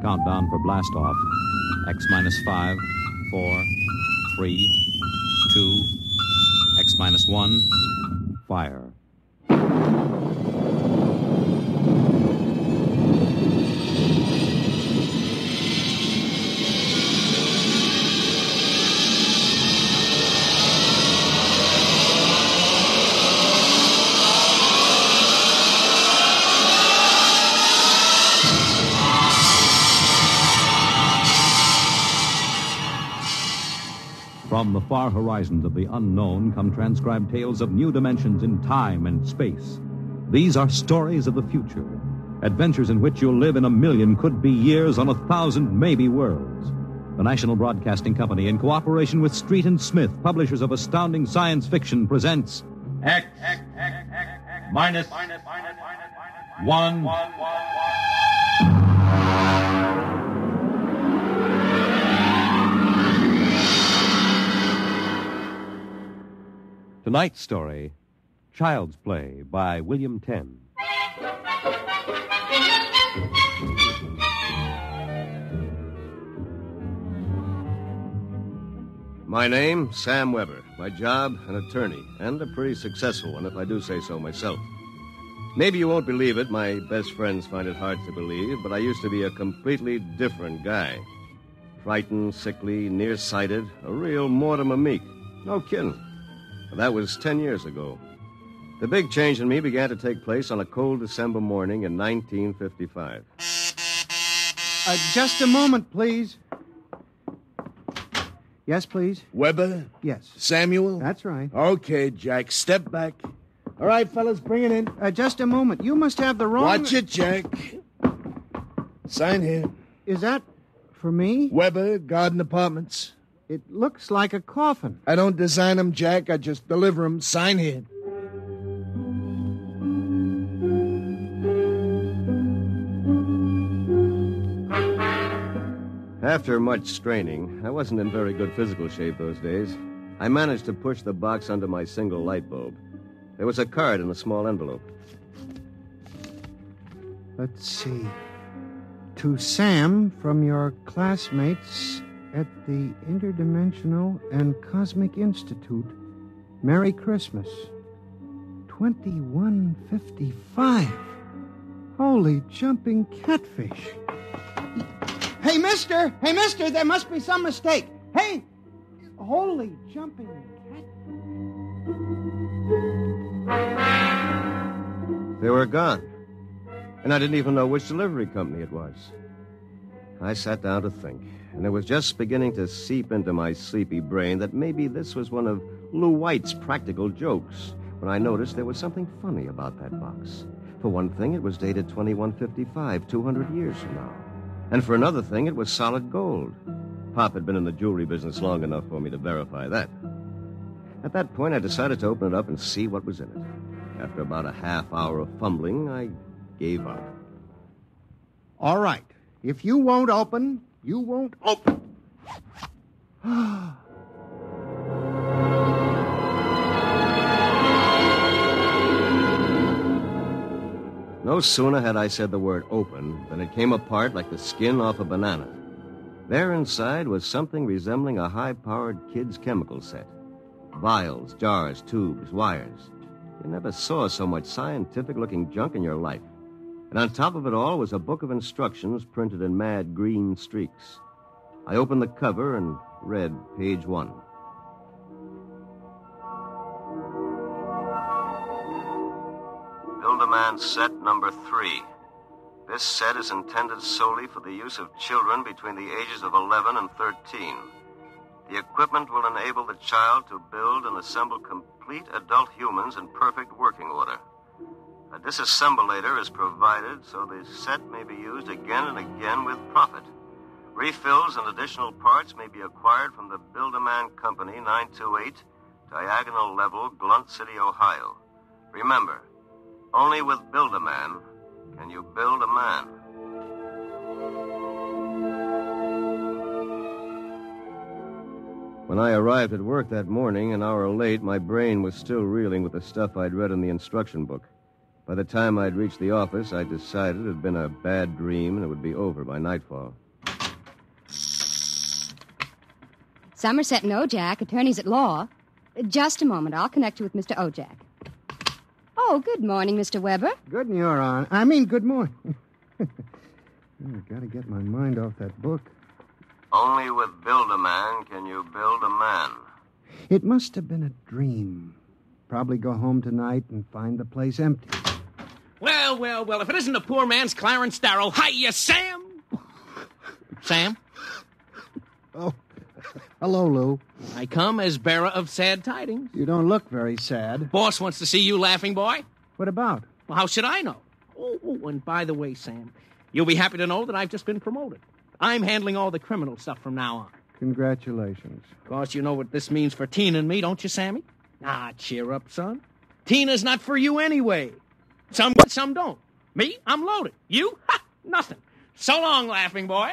countdown for blast-off. X minus 5, 4, 3, 2, X minus 1, fire. From the far horizons of the unknown come transcribed tales of new dimensions in time and space. These are stories of the future, adventures in which you'll live in a million could-be years on 1,000 maybe worlds. The National Broadcasting Company, in cooperation with Street and Smith, publishers of astounding science fiction, presents X minus 1. Tonight's story, Child's Play by William Tenn. My name, Sam Weber. My job, an attorney, and a pretty successful one, if I do say so myself. Maybe you won't believe it. My best friends find it hard to believe, but I used to be a completely different guy. Frightened, sickly, nearsighted, a real Mortimer Meek. No kidding. That was 10 years ago. The big change in me began to take place on a cold December morning in 1955. Just a moment, please. Yes, please. Weber? Yes. Samuel? That's right. Okay, Jack, step back. All right, fellas, bring it in. Just a moment. You must have the wrong... Watch it, Jack. Sign here. Is that for me? Weber, Garden Apartments. It looks like a coffin. I don't design them, Jack. I just deliver them. Sign here. After much straining, I wasn't in very good physical shape those days. I managed to push the box under my single light bulb. There was a card in a small envelope. Let's see. To Sam from your classmates at the Interdimensional and Cosmic Institute. Merry Christmas. 2155. Holy jumping catfish. Hey, mister! Hey, mister! There must be some mistake. Hey! Holy jumping catfish. They were gone. And I didn't even know which delivery company it was. I sat down to think, and it was just beginning to seep into my sleepy brain that maybe this was one of Lou White's practical jokes when I noticed there was something funny about that box. For one thing, it was dated 2155, 200 years from now. And for another thing, it was solid gold. Pop had been in the jewelry business long enough for me to verify that. At that point, I decided to open it up and see what was in it. After about a half hour of fumbling, I gave up. All right. If you won't open, you won't open. No sooner had I said the word open than it came apart like the skin off a banana. There inside was something resembling a high-powered kid's chemical set. Vials, jars, tubes, wires. You never saw so much scientific-looking junk in your life. And on top of it all was a book of instructions printed in mad green streaks. I opened the cover and read page 1. Build-A-Man set number 3. This set is intended solely for the use of children between the ages of 11 and 13. The equipment will enable the child to build and assemble complete adult humans in perfect working order. A disassemblator is provided so the set may be used again and again with profit. Refills and additional parts may be acquired from the Build-A-Man Company, 928, Diagonal Level, Blunt City, Ohio. Remember, only with Build-A-Man can you build a man. When I arrived at work that morning, an hour late, my brain was still reeling with the stuff I'd read in the instruction book. By the time I'd reached the office, I decided it had been a bad dream and it would be over by nightfall. Somerset and Ojak, attorneys at law. Just a moment. I'll connect you with Mr. Ojak. Oh, good morning, Mr. Weber. Good morning. Good morning. I've got to get my mind off that book. Only with Build-A-Man can you build a man. It must have been a dream. Probably go home tonight and find the place empty. Well, if it isn't a poor man's Clarence Darrow. Hiya, Sam! Sam? Oh, hello, Lou. I come as bearer of sad tidings. You don't look very sad. Boss wants to see you, laughing boy. What about? Well, how should I know? Oh, and by the way, Sam, you'll be happy to know that I've just been promoted. I'm handling all the criminal stuff from now on. Congratulations. Of course, you know what this means for Tina and me, don't you, Sammy? Ah, cheer up, son. Tina's not for you anyway. Some get, some don't. Me, I'm loaded. You? Ha! Nothing. So long, laughing boy.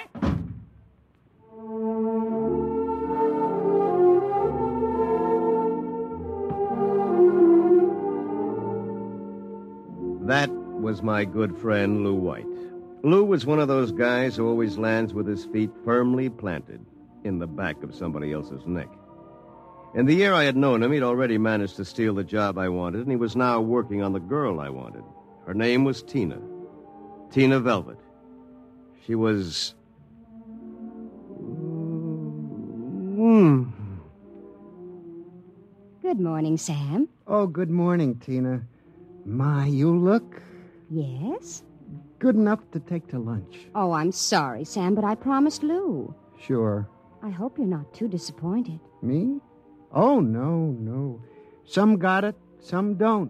That was my good friend, Lou White. Lou was one of those guys who always lands with his feet firmly planted in the back of somebody else's neck. In the year I had known him, he'd already managed to steal the job I wanted, and he was now working on the girl I wanted. Her name was Tina. Tina Velvet. She was... Good morning, Sam. Oh, good morning, Tina. My, you look Yes? good enough to take to lunch. Oh, I'm sorry, Sam, but I promised Lou. Sure. I hope you're not too disappointed. Me? Oh, no. Some got it, some don't.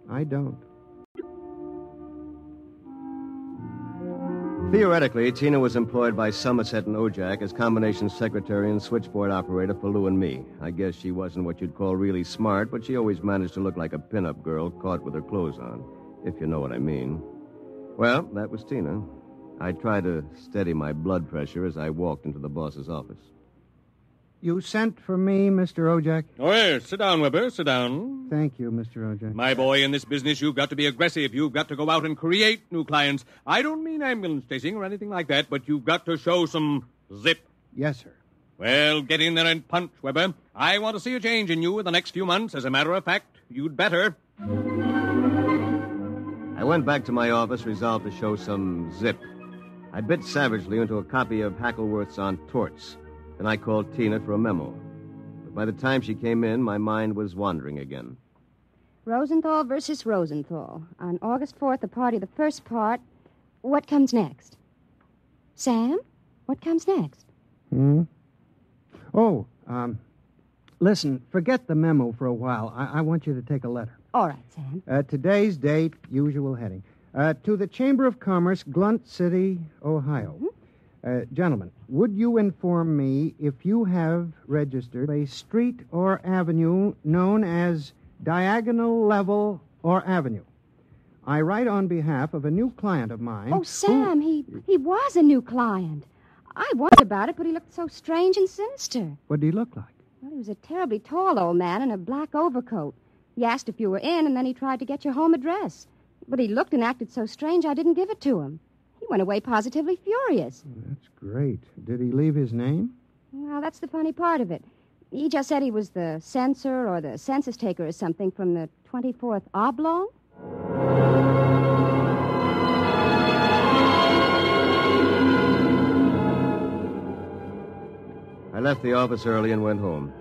I don't. Theoretically, Tina was employed by Somerset and Ojak as combination secretary and switchboard operator for Lou and me. I guess she wasn't what you'd call really smart, but she always managed to look like a pin-up girl caught with her clothes on, if you know what I mean. Well, that was Tina. I tried to steady my blood pressure as I walked into the boss's office. You sent for me, Mr. Ojak? Oh, yes. Sit down, Weber. Sit down. Thank you, Mr. Ojak. My boy, in this business, you've got to be aggressive. You've got to go out and create new clients. I don't mean ambulance chasing or anything like that, but you've got to show some zip. Yes, sir. Well, get in there and punch, Weber. I want to see a change in you in the next few months. As a matter of fact, you'd better. I went back to my office, resolved to show some zip. I bit savagely into a copy of Hackleworth's On Torts. Then I called Tina for a memo. But by the time she came in, my mind was wandering again. Rosenthal versus Rosenthal. On August 4th, the party, the first part. What comes next? Sam, what comes next? Oh, listen, forget the memo for a while. I want you to take a letter. All right, Sam. Today's date, usual heading. To the Chamber of Commerce, Glunt City, Ohio. Gentlemen, would you inform me if you have registered a street or avenue known as Diagonal Level or Avenue? I write on behalf of a new client of mine. Oh, Sam, he was a new client. I wondered about it, but he looked so strange and sinister. What did he look like? Well, he was a terribly tall old man in a black overcoat. He asked if you were in, and then he tried to get your home address. But he looked and acted so strange, I didn't give it to him. He went away positively furious. That's great. Did he leave his name? Well, that's the funny part of it. He just said he was the censor or the census taker or something from the 24th Oblong. I left the office early and went home.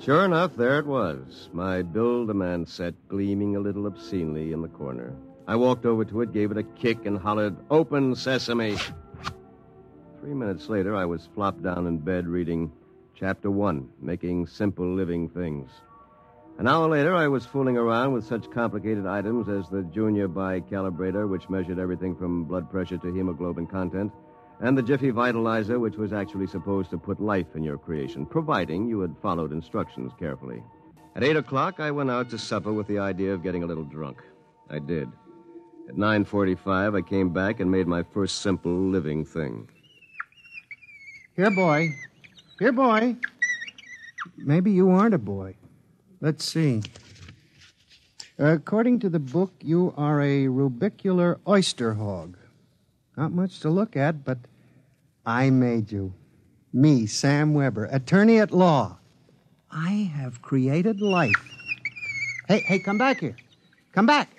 Sure enough, there it was, my Build-A-Man set gleaming a little obscenely in the corner. I walked over to it, gave it a kick, and hollered, "Open sesame!" 3 minutes later, I was flopped down in bed reading Chapter 1, Making Simple Living Things. An hour later, I was fooling around with such complicated items as the Junior Bicalibrator, which measured everything from blood pressure to hemoglobin content, and the Jiffy Vitalizer, which was actually supposed to put life in your creation, providing you had followed instructions carefully. At 8 o'clock, I went out to supper with the idea of getting a little drunk. I did. At 9:45, I came back and made my first simple living thing. Here, boy. Here, boy. Maybe you aren't a boy. Let's see. According to the book, you are a rubicular oyster hog. Not much to look at, but I made you. Me, Sam Weber, attorney at law. I have created life. Hey, come back here. Come back.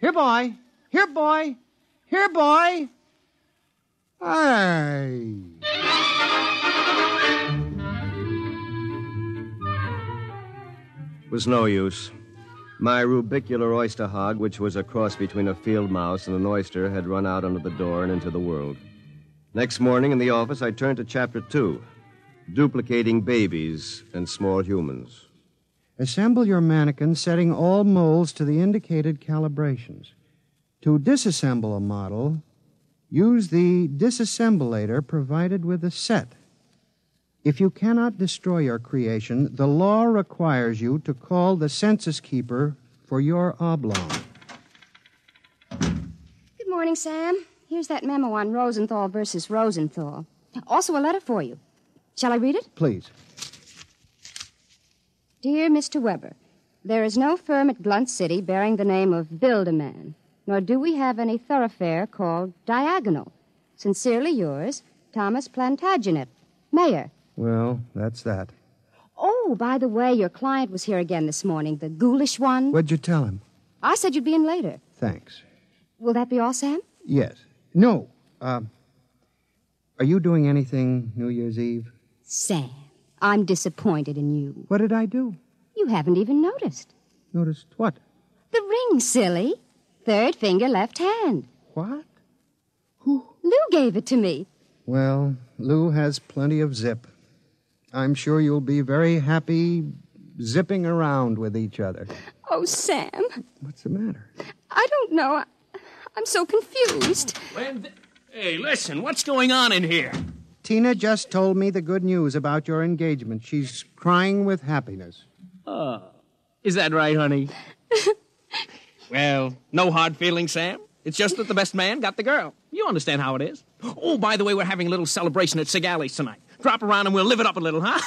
Here, boy. Here, boy. Here, boy. Hey. It was no use. My rubicular oyster hog, which was a cross between a field mouse and an oyster, had run out under the door and into the world. Next morning in the office, I turned to Chapter 2, duplicating babies and small humans. Assemble your mannequin, setting all molds to the indicated calibrations. To disassemble a model, use the disassemblator provided with the set. If you cannot destroy your creation, the law requires you to call the census keeper for your oblong. Good morning, Sam. Here's that memo on Rosenthal versus Rosenthal. Also a letter for you. Shall I read it? Please. Dear Mr. Weber, there is no firm at Blunt City bearing the name of Build-A-Man, nor do we have any thoroughfare called Diagonal. Sincerely yours, Thomas Plantagenet, Mayor. Well, that's that. Oh, by the way, your client was here again this morning, the ghoulish one. What'd you tell him? I said you'd be in later. Thanks. Will that be all, Sam? Yes. No. Are you doing anything New Year's Eve? Sam, I'm disappointed in you. What did I do? You haven't even noticed. Noticed what? The ring, silly. Third finger, left hand. What? Who? Lou gave it to me. Well, Lou has plenty of zip. I'm sure you'll be very happy zipping around with each other. Oh, Sam. What's the matter? I don't know. I'm so confused. Hey, listen, what's going on in here? Tina just told me the good news about your engagement. She's crying with happiness. Is that right, honey? Well, no hard feelings, Sam. It's just that the best man got the girl. You understand how it is. Oh, by the way, we're having a little celebration at Sigali's tonight. Drop around and we'll live it up a little, huh?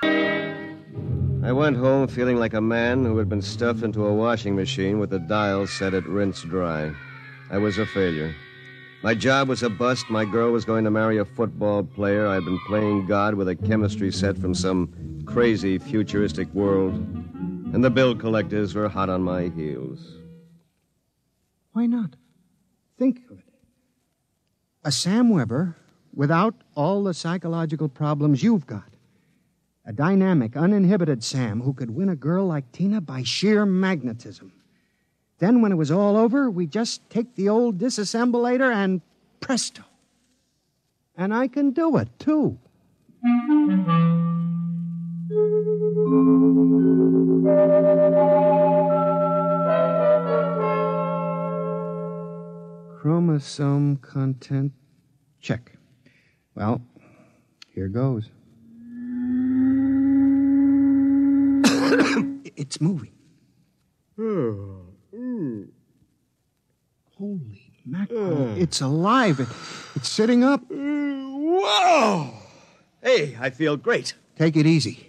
I went home feeling like a man who had been stuffed into a washing machine with the dial set at rinse dry. I was a failure. My job was a bust. My girl was going to marry a football player. I'd been playing God with a chemistry set from some crazy futuristic world. And the bill collectors were hot on my heels. Why not? Think of it. A Sam Weber without all the psychological problems you've got. A dynamic, uninhibited Sam who could win a girl like Tina by sheer magnetism. Then when it was all over, we just take the old disassemblator and presto. And I can do it, too. Chromosome content check. Well, here goes. It's moving. Holy mackerel. It's alive. It's sitting up. Whoa! Hey, I feel great. Take it easy.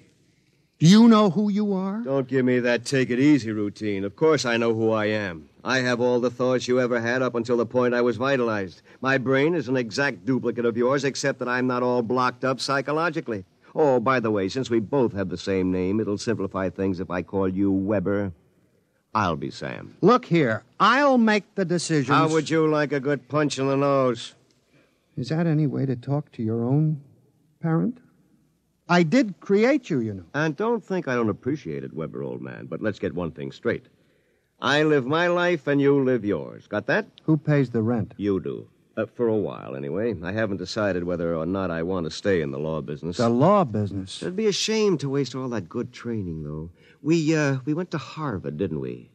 Do you know who you are? Don't give me that take it easy routine. Of course I know who I am. I have all the thoughts you ever had up until the point I was vitalized. My brain is an exact duplicate of yours, except that I'm not all blocked up psychologically. Oh, by the way, since we both have the same name, it'll simplify things if I call you Weber. I'll be Sam. Look here. I'll make the decisions. How would you like a good punch in the nose? Is that any way to talk to your own parent? I did create you, you know. And don't think I don't appreciate it, Weber, old man. But let's get one thing straight. I live my life and you live yours. Got that? Who pays the rent? You do. For a while, anyway. I haven't decided whether or not I want to stay in the law business. The law business? It'd be a shame to waste all that good training, though. We went to Harvard, didn't we?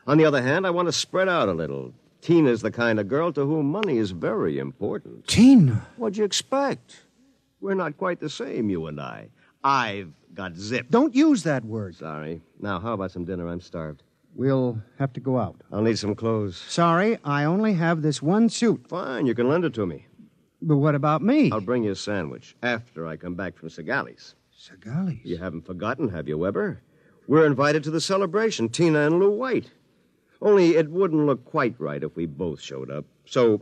On the other hand, I want to spread out a little. Tina's the kind of girl to whom money is very important. Tina? What'd you expect? We're not quite the same, you and I. I've got zip. Don't use that word. Sorry. Now, how about some dinner? I'm starved. We'll have to go out. I'll need some clothes. Sorry, I only have this one suit. Fine, you can lend it to me. But what about me? I'll bring you a sandwich after I come back from Sigali's. Sigali's? You haven't forgotten, have you, Weber? We're invited to the celebration, Tina and Lou White. Only it wouldn't look quite right if we both showed up. So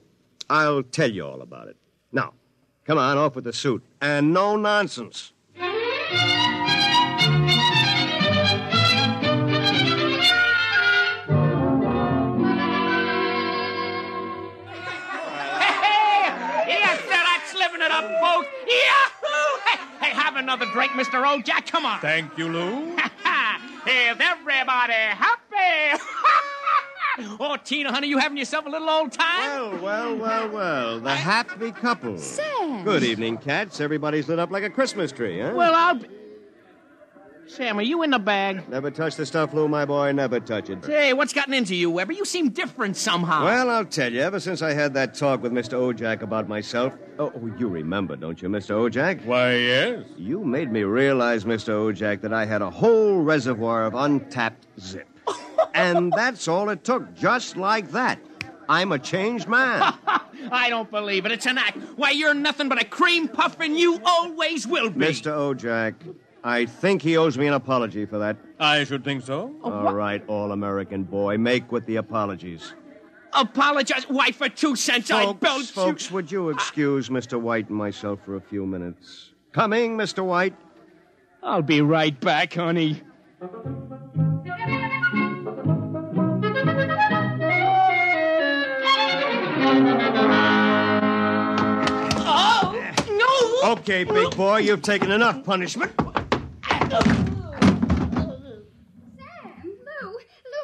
I'll tell you all about it. Now, come on, off with the suit. And no nonsense. It up, folks. Yahoo! Hey, have another drink, Mr. Ojack. Come on. Thank you, Lou. Is everybody happy? Oh, Tina, honey, you having yourself a little old time? Well. The happy couple. Sam. Good evening, cats. Everybody's lit up like a Christmas tree, huh? Well, I'll be... Sam, are you in the bag? Never touch the stuff, Lou, my boy. Never touch it. Hey, what's gotten into you, Weber? You seem different somehow. Well, I'll tell you. Ever since I had that talk with Mr. Ojack about myself... Oh, you remember, don't you, Mr. Ojack? Why, yes. You made me realize, Mr. Ojack, that I had a whole reservoir of untapped zip. And that's all it took, just like that. I'm a changed man. I don't believe it. It's an act. Why, you're nothing but a cream puff, and you always will be. Mr. Ojack, I think he owes me an apology for that. I should think so. All right, all-American boy, make with the apologies. Apologize? Why, for 2 cents, I belch you. Folks, would you excuse Mr. White and myself for a few minutes? Coming, Mr. White. I'll be right back, honey. Oh, no! Okay, big boy, you've taken enough punishment. Sam, Lou,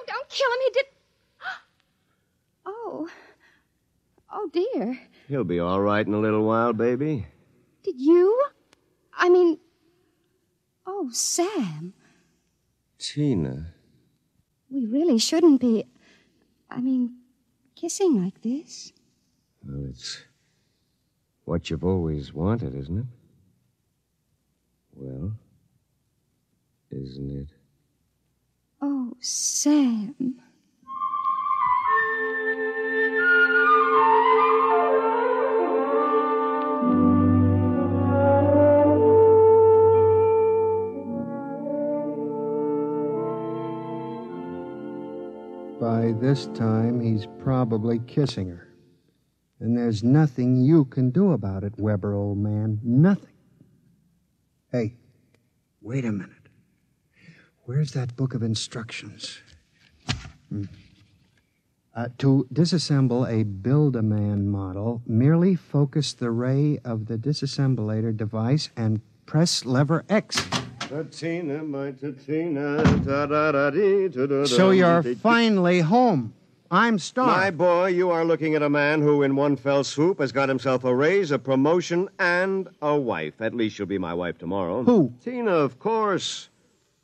don't kill him. He did... Oh, dear. He'll be all right in a little while, baby. Did you? I mean... Oh, Sam. Tina. We really shouldn't be... kissing like this. Well, it's what you've always wanted, isn't it? Well, isn't it? Oh, Sam. By this time, he's probably kissing her. And there's nothing you can do about it, Weber, old man. Nothing. Hey, wait a minute. Where's that book of instructions? To disassemble a Build-A-Man model, merely focus the ray of the disassemblator device and press lever X. Tina, my Tina, da-da-da-dee, So you're finally home. I'm starved. My boy, you are looking at a man who, in one fell swoop, has got himself a raise, a promotion, and a wife. At least she'll be my wife tomorrow. Who? Tina, of course.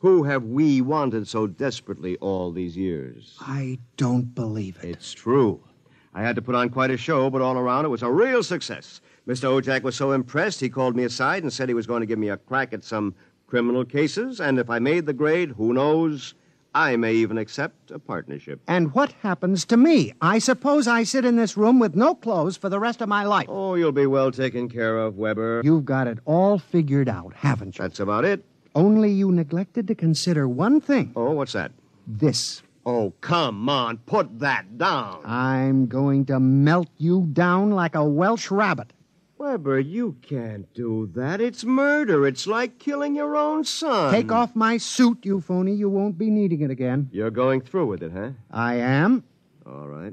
Who have we wanted so desperately all these years? I don't believe it. It's true. I had to put on quite a show, but all around it was a real success. Mr. Ojack was so impressed, he called me aside and said he was going to give me a crack at some criminal cases, and if I made the grade, who knows, I may even accept a partnership. And what happens to me? I suppose I sit in this room with no clothes for the rest of my life. Oh, you'll be well taken care of, Weber. You've got it all figured out, haven't you? That's about it. Only you neglected to consider one thing. Oh, what's that? This. Oh, come on, put that down. I'm going to melt you down like a Welsh rabbit. Weber, you can't do that. It's murder. It's like killing your own son. Take off my suit, you phony. You won't be needing it again. You're going through with it, huh? I am. All right.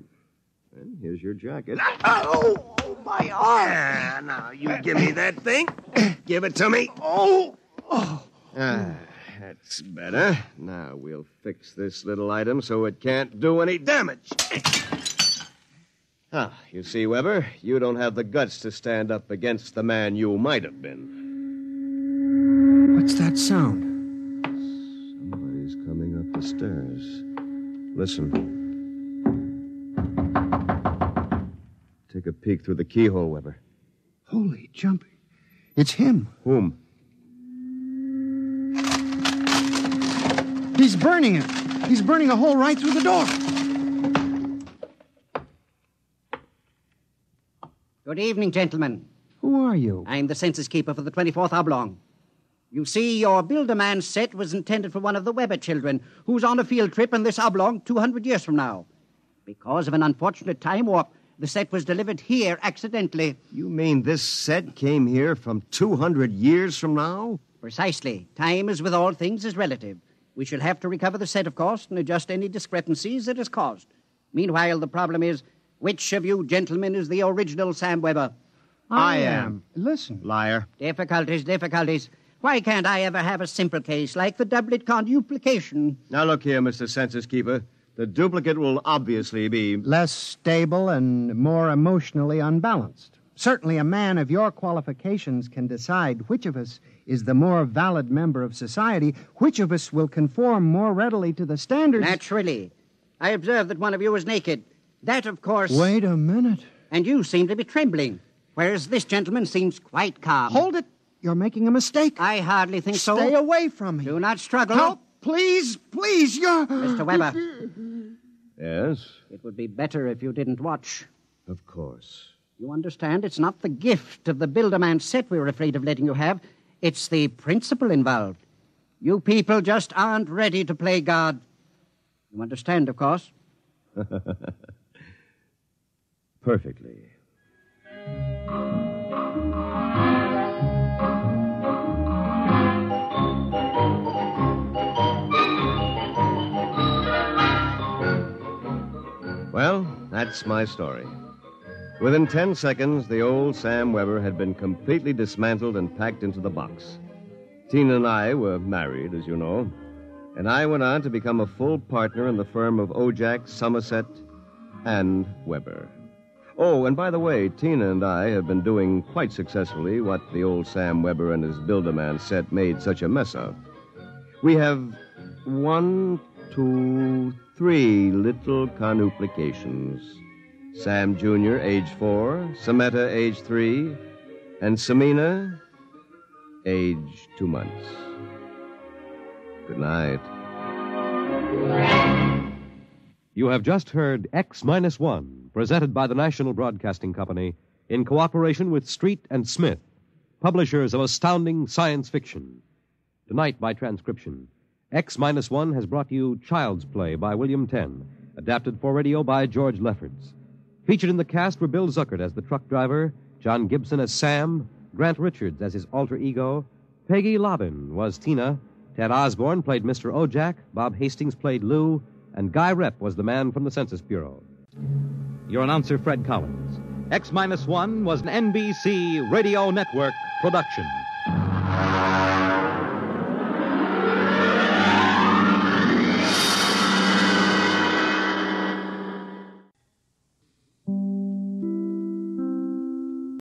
And here's your jacket. Oh, my arm. Ah, now, you give me that thing. Give it to me. Oh. That's better. Now we'll fix this little item so it can't do any damage. You see, Weber, you don't have the guts to stand up against the man you might have been. What's that sound? Somebody's coming up the stairs. Listen. Take a peek through the keyhole, Weber. Holy jumping. It's him. Whom? He's burning it. He's burning a hole right through the door. Good evening, gentlemen. Who are you? I'm the census keeper for the 24th Oblong. You see, your Build-A-Man set was intended for one of the Weber children, who's on a field trip in this oblong 200 years from now. Because of an unfortunate time warp, the set was delivered here accidentally. You mean this set came here from 200 years from now? Precisely. Time, as with all things, is relative. We shall have to recover the set, of course, and adjust any discrepancies it has caused. Meanwhile, the problem is, which of you gentlemen is the original Sam Weber? I am. Listen. Liar. Difficulties. Why can't I ever have a simple case like the doublet conduplication? Now look here, Mr. Census Keeper. The duplicate will obviously be Less stable and more emotionally unbalanced. Certainly a man of your qualifications can decide which of us is the more valid member of society, which of us will conform more readily to the standards. Naturally. I observed that one of you was naked. That, of course... Wait a minute. And you seem to be trembling, whereas this gentleman seems quite calm. Hold it. You're making a mistake. I hardly think so. Stay away from me. Do not struggle. Help, please, you're... Mr. Weber. Yes, It would be better if you didn't watch. of course. You understand, it's not the gift of the Build-A-Man set we're afraid of letting you have. It's the principle involved. You people just aren't ready to play God. You understand, of course? Perfectly. Well, that's my story. Within 10 seconds, the old Sam Weber had been completely dismantled and packed into the box. Tina and I were married, as you know, and I went on to become a full partner in the firm of Ojak, Somerset, and Weber. Oh, and by the way, Tina and I have been doing quite successfully what the old Sam Weber and his Build-A-Man set made such a mess of. We have 1, 2, 3 little carnuplications. Sam Jr., age 4, Samantha, age 3, and Samina, age 2 months. Good night. You have just heard X-1, presented by the National Broadcasting Company in cooperation with Street and Smith, publishers of astounding science fiction. Tonight, by transcription, X-1 has brought you Child's Play by William Tenn, adapted for radio by George Leppers. Featured in the cast were Bill Zuckert as the truck driver, John Gibson as Sam, Grant Richards as his alter ego, Peggy Lobbin was Tina, Ted Osborne played Mr. Ojak, Bob Hastings played Lou, and Guy Rep was the man from the Census Bureau. Your announcer, Fred Collins. X-1 was an NBC Radio Network production.